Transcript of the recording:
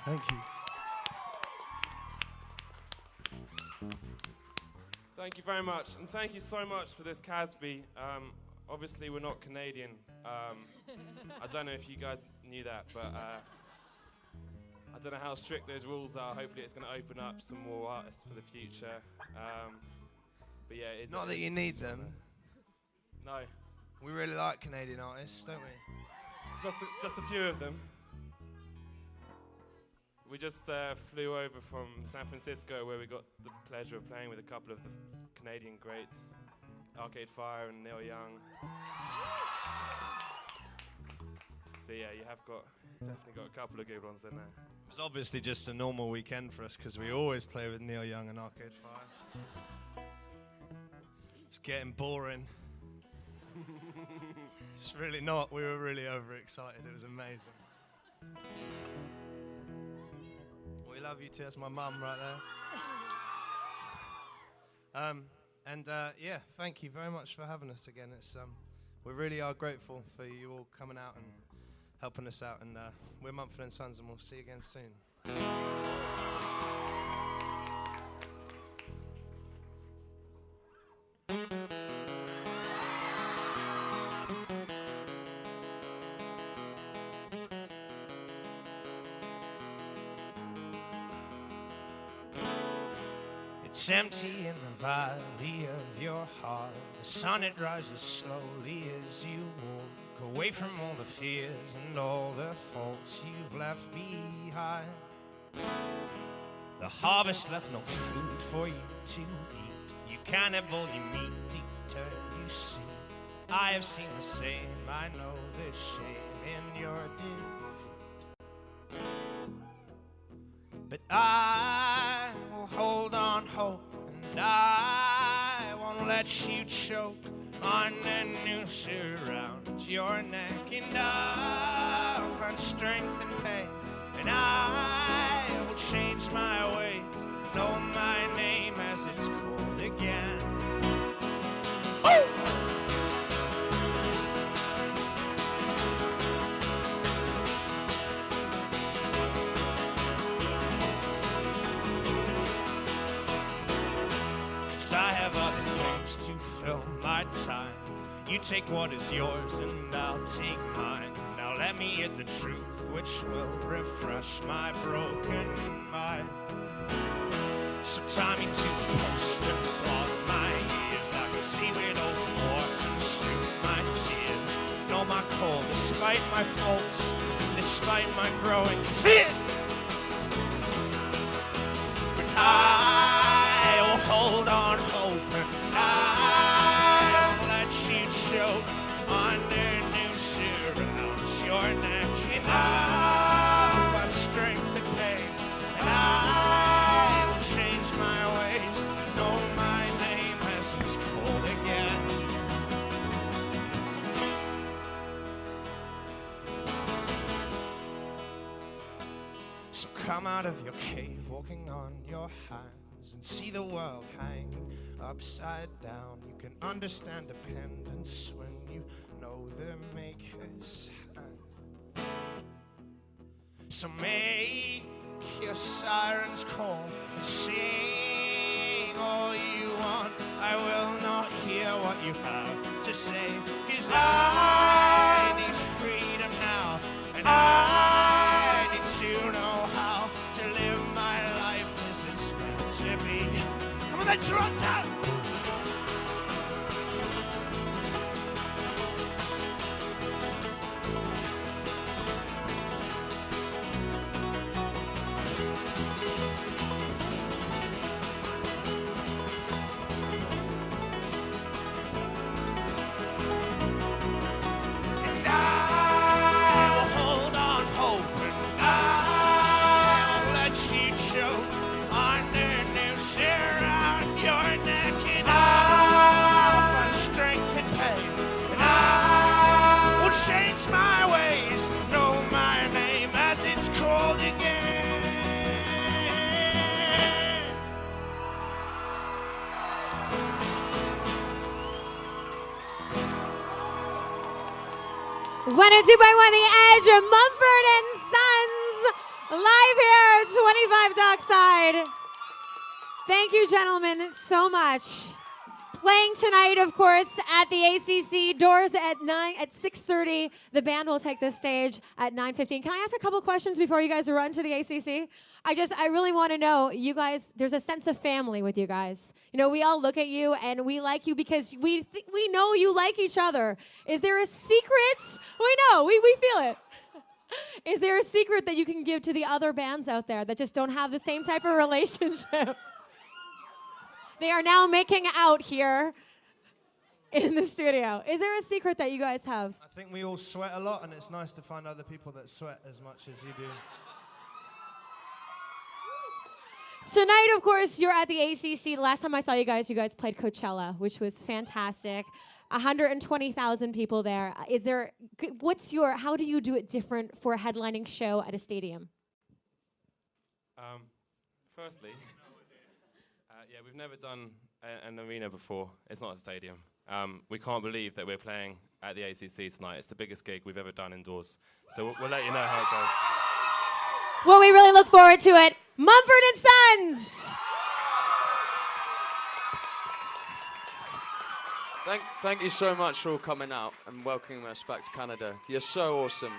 Thank you. Thank you very much, and thank you so much for this Casby. Obviously, we're not Canadian. I don't know if you guys knew that, but I don't know how strict those rules are. Hopefully, it's going to open up some more artists for the future. But yeah, it's Not that you need them. No, We really like Canadian artists, don't we? just a few of them. We just flew over from San Francisco, where we got the pleasure of playing with a couple of the Canadian greats, Arcade Fire and Neil Young. So yeah, you have definitely got a couple of good ones in there. It was obviously just a normal weekend for us because we always play with Neil Young and Arcade Fire. It's getting boring. It's really not. We were really overexcited. It was amazing. We love you too. That's my mum right there. Yeah, thank you very much for having us again. It's we really are grateful for you all coming out and helping us out. And we're Mumford Sons, and we'll see you again soon. It's empty in the valley of your heart. The sun, it rises slowly as you walk away from all the fears and all the faults you've left behind. The harvest left no food for you to eat. You cannibal, you meat eater, you see. I have seen the same, I know the shame in your defeat. But I will hold on hope, and I won't let you choke on the noose around your neck. And I'll find strength and pain, and I will change my ways, know my name as it's called again. Woo! I have other things to fill my time. You take what is yours and I'll take mine. Now let me hear the truth, which will refresh my broken mind. So tie me to the post and block my ears. I can see widows and orphans through my tears. Know my call despite my faults, despite my growing fear. But I will hold on hope, and I won't let you choke on the noose around your neck. And I'll find strength and pain, and I will change my ways, know my name as it's called again. So come out of your cave, walking on your hands, and see the world hanging upside down. You can understand dependence when you know the Maker's hand. So make your sirens call, sing all you want. I will not hear what you have to say, 'cause I need freedom now, and I need to know how to live my life as it's meant to be. Come on, let's run that! Change my ways, know my name as it's called again. One and two by one, the Edge, Mumford and Sons, live here 25 Dockside. Thank you, gentlemen, so much. Playing tonight, of course, at the ACC. Doors at 6:30. The band will take the stage at 9:15. Can I ask a couple questions before you guys run to the ACC? I really want to know, you guys, there's a sense of family with you guys. You know, we all look at you and we like you because we know you like each other. Is there a secret? We know, we feel it. Is there a secret that you can give to the other bands out there that just don't have the same type of relationship? They are now making out here in the studio. Is there a secret that you guys have? I think we all sweat a lot, and it's nice to find other people that sweat as much as you do. Tonight, of course, you're at the ACC. The last time I saw you guys played Coachella, which was fantastic. 120,000 people there. How do you do it different for a headlining show at a stadium? Firstly, we've never done an arena before. It's not a stadium. We can't believe that we're playing at the ACC tonight. It's the biggest gig we've ever done indoors. So we'll let you know how it goes. Well, we really look forward to it. Mumford and Sons! Thank you so much for all coming out and welcoming us back to Canada. You're so awesome.